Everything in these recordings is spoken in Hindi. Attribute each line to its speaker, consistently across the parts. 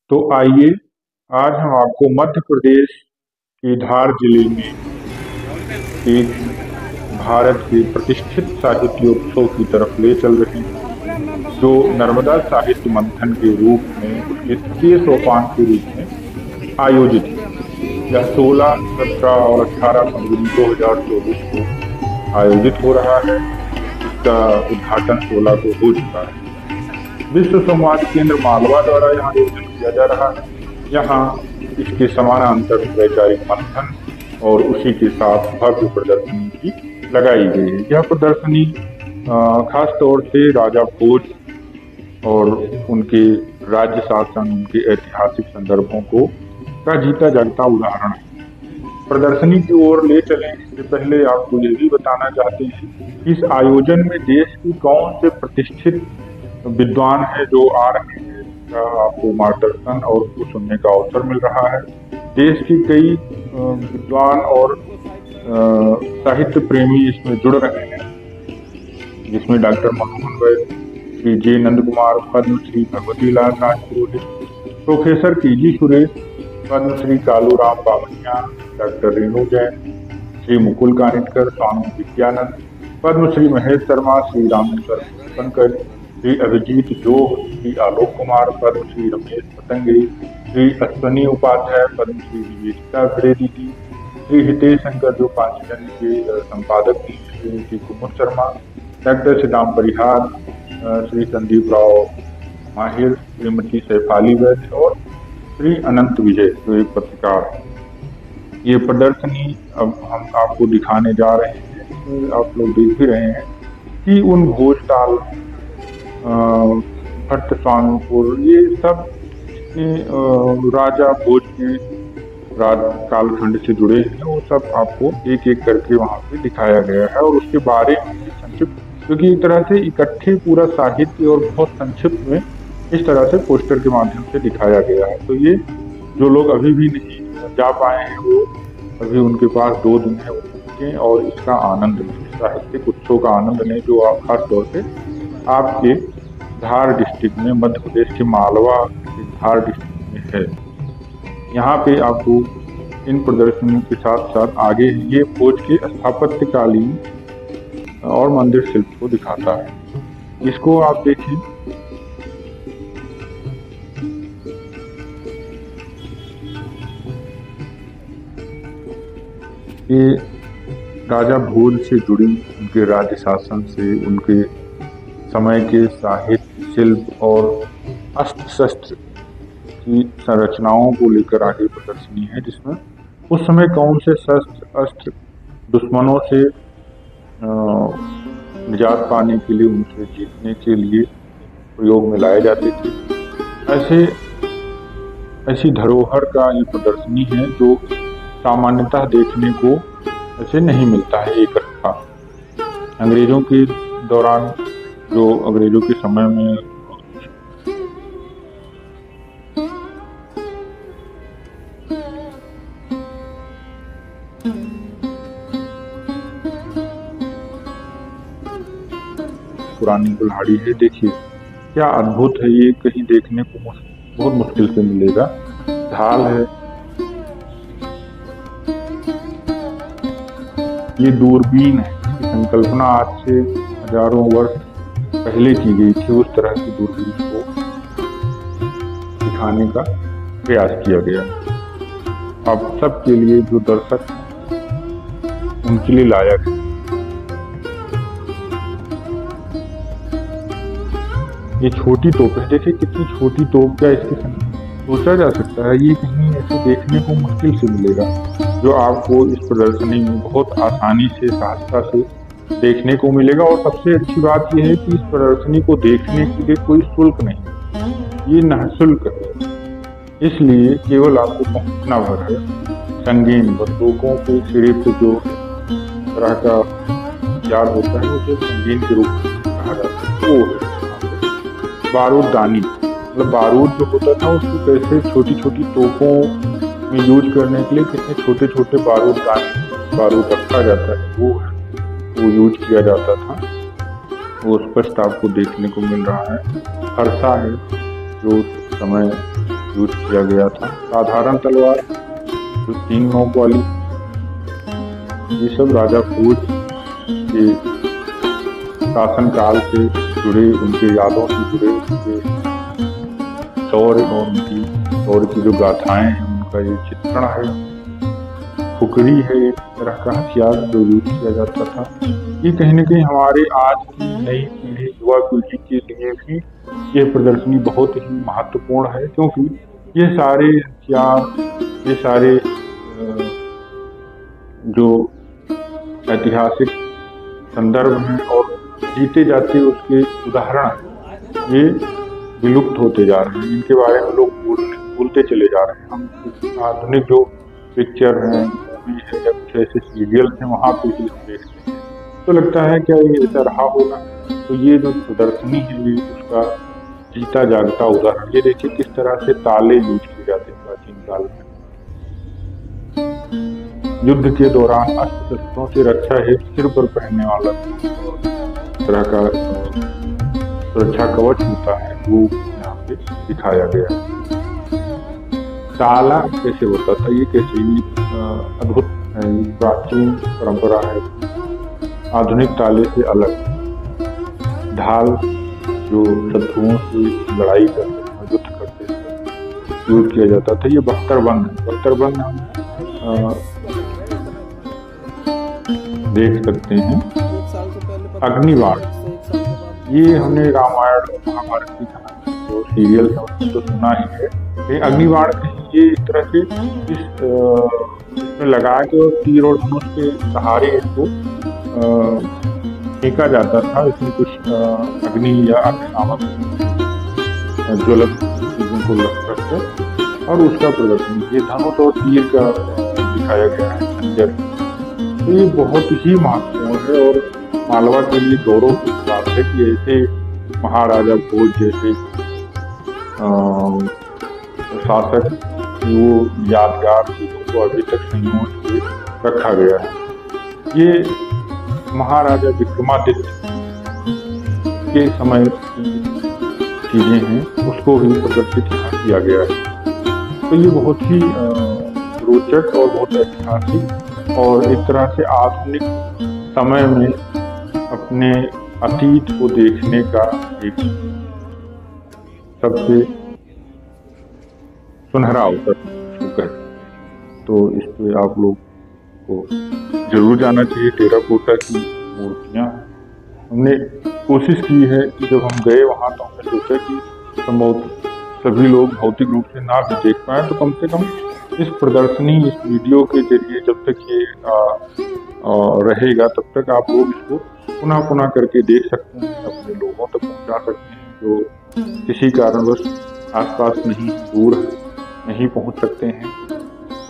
Speaker 1: तो आइए आज हम आपको मध्य प्रदेश के धार जिले में एक भारत के प्रतिष्ठित साहित्योत्सव की तरफ ले चल रहे हैं, जो नर्मदा साहित्य मंथन के रूप में उसके तृतीय सोपान के रूप में आयोजित है। यह 16, 17 और 18 फरवरी 2024 को आयोजित हो रहा है। इसका उद्घाटन 16 को हो चुका है। विश्व संवाद केंद्र मालवा द्वारा यहाँ आयोजन किया जा रहा है। यहाँ इसके समानांतर वैचारिक मंथन और उसी के साथ भव्य प्रदर्शनी भी लगाई गई है। यह प्रदर्शनी खास तौर से राजा भोज और उनके राज्य शासन, उनके ऐतिहासिक संदर्भों का जीता जागता उदाहरण है। प्रदर्शनी की ओर ले चलें इससे पहले आपको यह भी बताना चाहते हैं कि इस आयोजन में देश की कौन से प्रतिष्ठित विद्वान है जो आ रहे हैं, का आपको मार्गदर्शन और उसको सुनने का अवसर मिल रहा है। देश की कई विद्वान और साहित्य प्रेमी इसमें जुड़ रहे हैं, जिसमें doctor Manmohan Vaidya, Shri J Nand Kumar, Padmashri Bhagwati Lal Rajpurohit, professor K G. Suresh, Padmashri Kaluram Bamniya, doctor Renu Jain, Shri Mukul Kanitkar, Swami Vidyanand, Padmashri Mahesh Sharma, Shri Rameshwar Pankaj, Shri Abhijeet Jog, Shri Alok Kumar, Padmashri Ramesh Patange, Shri Ashwani Upadhyay, Padmashri Nivedita Dwivedi, Shri Hitesh Shankar जो पांचजन्य के संपादक थे, श्री कुमुद शर्मा, डॉक्टर श्रीराम परिहार, श्री संदीप राव माहिर, श्रीमती सैफाली वैद्य और श्री अनंत विजय जो एक पत्रकार है। ये प्रदर्शनी अब हम आपको दिखाने जा रहे हैं। आप लोग देख भी रहे हैं कि उन भोजताल, भट्ट स्वामीपुर, ये सब राजा भोज के राज कालखंड से जुड़े हैं। वो सब आपको एक एक करके वहाँ पे दिखाया गया है और उसके बारे में संक्षिप्त, क्योंकि एक तरह से इकट्ठे पूरा साहित्य और बहुत संक्षिप्त में इस तरह से पोस्टर के माध्यम से दिखाया गया है। तो ये जो लोग अभी भी नहीं जा पाए हैं, वो अभी उनके पास 2 दिन है, उनके और इसका आनंद लें, साहित्यिक उत्सव का आनंद लें, जो आप खास तौर से आपके धार डिस्ट्रिक्ट में, मध्य प्रदेश के मालवा के धार डिस्ट्रिक्ट में है। यहाँ पे आपको इन प्रदर्शनियों के साथ साथ आगे ये भोज के स्थापत्यकालीन और मंदिर शिल्प को दिखाता है। इसको आप देखिए, ये राजा भोज से जुड़ी, उनके राज्य शासन से, उनके समय के साहित्य, शिल्प और अस्त्र शस्त्र की संरचनाओं को लेकर आगे प्रदर्शनी है, जिसमें उस समय कौन से शस्त्र अस्त्र दुश्मनों से निजात पाने के लिए, उनसे जीतने के लिए प्रयोग में लाए जाते थे। ऐसी धरोहर का ये प्रदर्शनी है जो सामान्यतः देखने को ऐसे नहीं मिलता है इकट्ठा। अंग्रेजों के दौरान, जो अंग्रेजों के समय में पुरानी कुल्हाड़ी है, देखिए क्या अद्भुत है। ये कहीं देखने को बहुत मुश्किल से मिलेगा। ढाल है, ये दूरबीन है। संकल्पना आज से हजारों वर्ष पहले की गई थी। उस तरह की दूरबीन को दिखाने का प्रयास किया गया। अब सबके लिए, जो दर्शक उनके लिए लायक है। ये छोटी तोप है, देखिए कितनी छोटी तोप, क्या इसके सोचा जा सकता है? ये कहीं ऐसे देखने को मुश्किल से मिलेगा, जो आपको इस प्रदर्शनी में बहुत आसानी से, सहजता से देखने को मिलेगा। और सबसे अच्छी बात यह है कि इस प्रदर्शनी को देखने के लिए कोई शुल्क नहीं, ये निःशुल्क है। इसलिए केवल आपको पहुंचना भर है। संगीन बंदूकों के सिरे पे जो तरह का हथियार होता है, उसे संगीन के रूप में कहा जाता है। वो है बारूददानी, मतलब बारूद जो होता था उसको कैसे छोटी छोटी तोपों में यूज करने के लिए कितने छोटे छोटे बारूद रखा जाता है, वो यूज किया जाता था। वो स्पष्ट आपको देखने को मिल रहा है। फरसा है जो समय यूज किया गया था। साधारण तलवार जो 3 नोक वाली, ये सब राजा भोज के शासनकाल से जुड़े, उनके यादों से जुड़े, उनके शौर्य और उनकी शौर्य की जो गाथाएं हैं उनका ये चित्रण है। खुकरी है एक तरह का हथियार जो यूज किया जाता था। ये कहीं न कहीं हमारे आज की नई पीढ़ी, युवा पीढ़ी के लिए भी ये प्रदर्शनी बहुत ही महत्वपूर्ण है, क्योंकि ये सारे हथियार, ये सारे जो ऐतिहासिक संदर्भ हैं और जीते जाते उसके उदाहरण ये विलुप्त होते जा रहे हैं। इनके बारे में लोग भूलते चले जा रहे हैं। हम आधुनिक जो पिक्चर हैं, मूवी है या कुछ ऐसे सीरियल हैं, वहाँ पे ही देखते हैं तो लगता है क्या ये ऐसा रहा होगा। तो ये जो प्रदर्शनी है ये उसका जीता जागता उदाहरण। ये देखिए किस तरह से ताले यूज किए जाते हैं प्राचीन काल में। युद्ध के दौरान अस्त्र शस्त्रों से रक्षा है सिर पर पहनने वाला तरह का सुरक्षा कवच होता है, वो यहाँ पे दिखाया गया है। ताला कैसे होता था, ये कैसे अद्भुत प्राचीन परंपरा है, आधुनिक ताले से अलग। ढाल जो शत्रुओं से लड़ाई करते थे, युद्ध करते थे, यूज किया जाता था। ये बख्तरबंद है। बख्तरबंद हम देख सकते हैं। अग्निबाण, ये हमने रामायण और महाभारत की जो सीरियल है उसमें तो सुना ही है। ये अग्निबाण ये इस तरह से इसमें लगा के तीर और धनुष के सहारे इसको फेंका जाता था। इसमें कुछ अग्नि या अग्नि नामक ज्वलक चीजों को रखकर और उसका प्रदर्शन, ये धनुष और तीर का दिखाया गया है खंजर। तो ये बहुत ही महत्वपूर्ण है और मालवा के लिए गौरव की बात है कि ऐसे महाराजा भोज जैसे शासक की वो यादगार चीजों को अभी तक संजो के रखा गया है। ये महाराजा विक्रमादित्य के समय की चीजें हैं, उसको भी प्रदर्शित किया गया है। तो ये बहुत ही रोचक और बहुत ऐतिहासिक और एक तरह से आधुनिक समय में अपने अतीत को देखने का एक सबसे सुनहरा अवसर कहते हैं। तो इस पे आप लोग को जरूर जाना चाहिए। टेराकोटा की मूर्तियाँ हमने कोशिश की है कि जब हम गए वहाँ तो हमने सोचा कि सभी लोग भौतिक रूप से ना भी देख पाए तो कम से कम इस प्रदर्शनी, इस वीडियो के जरिए जब तक ये रहेगा तब तक आप लोग इसको पुनः पुनः करके देख सकते हैं, अपने लोगों तक पहुंचा सकते हैं जो किसी कारणवश आसपास नहीं, दूर नहीं पहुंच सकते हैं।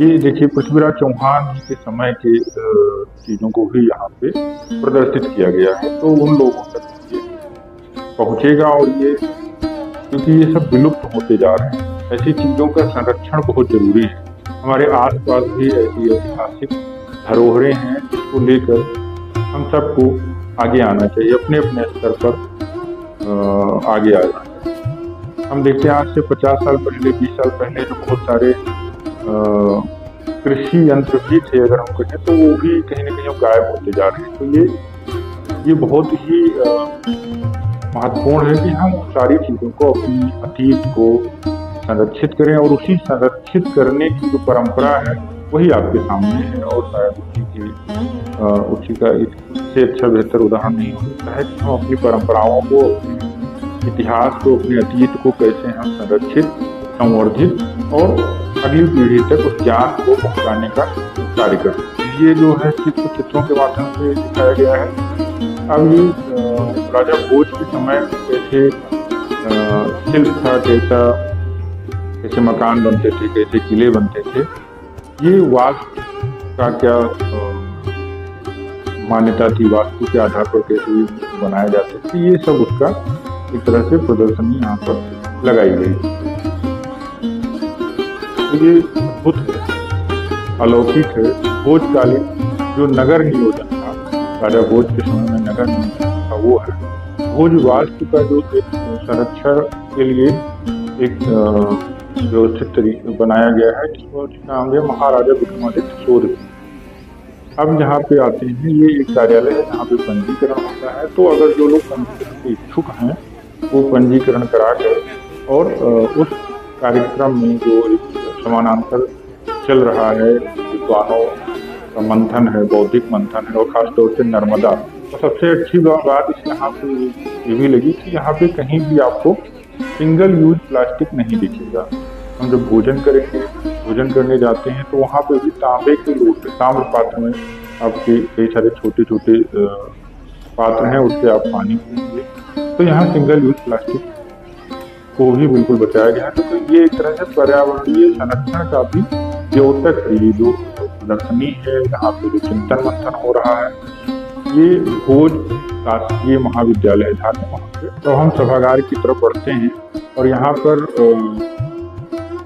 Speaker 1: ये देखिए पृथ्वीराज चौहान जी के समय के चीज़ों को भी यहाँ पे प्रदर्शित किया गया है, तो उन लोगों तक ये पहुँचेगा। और ये क्योंकि ये सब विलुप्त होते जा रहे हैं, ऐसी चीज़ों का संरक्षण बहुत जरूरी है। हमारे आसपास भी ऐसी ऐतिहासिक धरोहरें हैं जिसको लेकर हम सबको आगे आना चाहिए, अपने अपने स्तर पर आगे आ जाना चाहिए। हम देखते हैं आज से 50 साल पहले, 20 साल पहले जो बहुत सारे कृषि यंत्र भी थे, अगर हम कहें तो वो भी कहीं ना कहीं गायब होते जा रहे हैं। तो ये बहुत ही महत्वपूर्ण है कि हम सारी चीज़ों को, अपनी अतीत को संरक्षित करें और उसी संरक्षित करने की जो परंपरा है वही आपके सामने है। और शायद उसी का इससे अच्छा बेहतर उदाहरण नहीं हो सकता है कि हम अपनी परंपराओं को, अपने इतिहास को, अपने अतीत को कैसे हम संरक्षित, संवर्धित और अगली पीढ़ी तक उस ज्ञान को पहुंचाने का कार्य करते हैं। ये जो है चित्रों के माध्यम से दिखाया गया है। अब ये राजा भोज के समय कैसे शिल्प था, कैसे मकान बनते थे, कैसे किले बनते थे, ये वास्तु का क्या मान्यता थी, वास्तु के आधार पर कैसे बनाए जाते थे, ये सब उसका एक तरह से प्रदर्शनी यहाँ पर लगाई गई। तो ये अद्भुत है, अलौकिक है। भोजकालीन जो नगर नियोजन था, राजा भोज के समय में नगर नियोजन था, वो है भोज वास्तु का जो एक संरक्षण के लिए एक व्यवस्थित तरीके बनाया गया है, जिसका नाम है महाराजा विक्रमादित्य शोध। अब यहाँ पे आते हैं, ये एक कार्यालय है जहाँ पे पंजीकरण होता है। तो अगर जो लोग पंजीकरण के इच्छुक हैं वो पंजीकरण करा कर और उस कार्यक्रम में जो एक समानांतर चल रहा है, विद्वानों का मंथन है, बौद्धिक मंथन है, और खासतौर से नर्मदा। तो सबसे अच्छी बात इस यहाँ पे ये भी लगी कि यहाँ पे कहीं भी आपको सिंगल यूज प्लास्टिक नहीं दिखेगा। हम जब भोजन करने जाते हैं तो वहाँ पे भी तांबे के लोटे, ताम्र पात्र में आपके कई सारे छोटे छोटे पात्र हैं, उससे आप पानी पीएंगे। तो यहाँ सिंगल यूज प्लास्टिक को भी बिल्कुल बचाया गया है। तो ये एक तरह से पर्यावरणीय संरक्षण का भी द्योतक है। ये जो प्रदर्शनी है, यहाँ पे जो चिंतन मंथन हो रहा है, ये भोज शासकीय महाविद्यालय था वहाँ पे। तो हम सभागार की तरफ बढ़ते हैं और यहाँ पर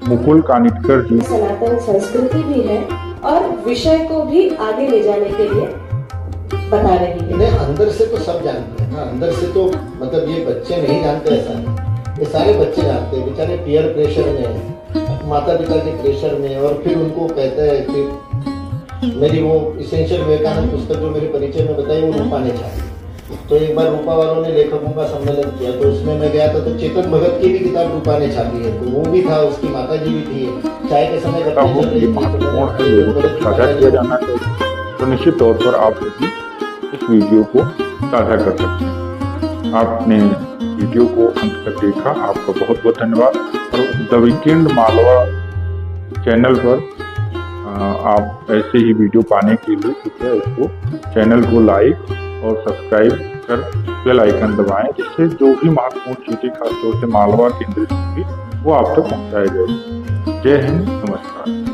Speaker 1: मुकुल कानिटकर जी
Speaker 2: सनातन संस्कृति भी है और विषय को भी आगे ले जाने के लिए बता रही है।
Speaker 3: नहीं, अंदर से तो सब जानते हैं ना, अंदर से तो मतलब ये बच्चे नहीं जानते, ऐसा नहीं, ये सारे बच्चे जानते हैं। बेचारे पीयर प्रेशर में, माता पिता के प्रेशर में, और फिर उनको कहते हैं कि मेरी वो इसेंशियल विवेकानंद पुस्तक जो मेरे परिचय में बताई वो रूपा ने छापी। तो एक बार रूपा वालों ने लेखकों का सम्मेलन किया, तो उसमें मैं गया था, तो चेतन भगत की भी किताब रूपा ने छापी है, तो वो भी था, उसकी माता जी भी थी। चाय के समय
Speaker 1: साझा किया जाना चाहिए। तो निश्चित तौर पर आप भी इस वीडियो को साझा कर सकते हैं। आपने वीडियो को अंत तक देखा, आपका बहुत बहुत धन्यवाद। और द वीकेंड मालवा चैनल पर आप ऐसे ही वीडियो पाने के लिए कृपया इसको चैनल को लाइक और सब्सक्राइब कर बेल आइकन दबाएं, जिससे जो भी महत्वपूर्ण चीजें खासतौर से मालवा केंद्रित होंगी वो आप तक पहुंचाई जाएगी। जय हिंद, नमस्कार।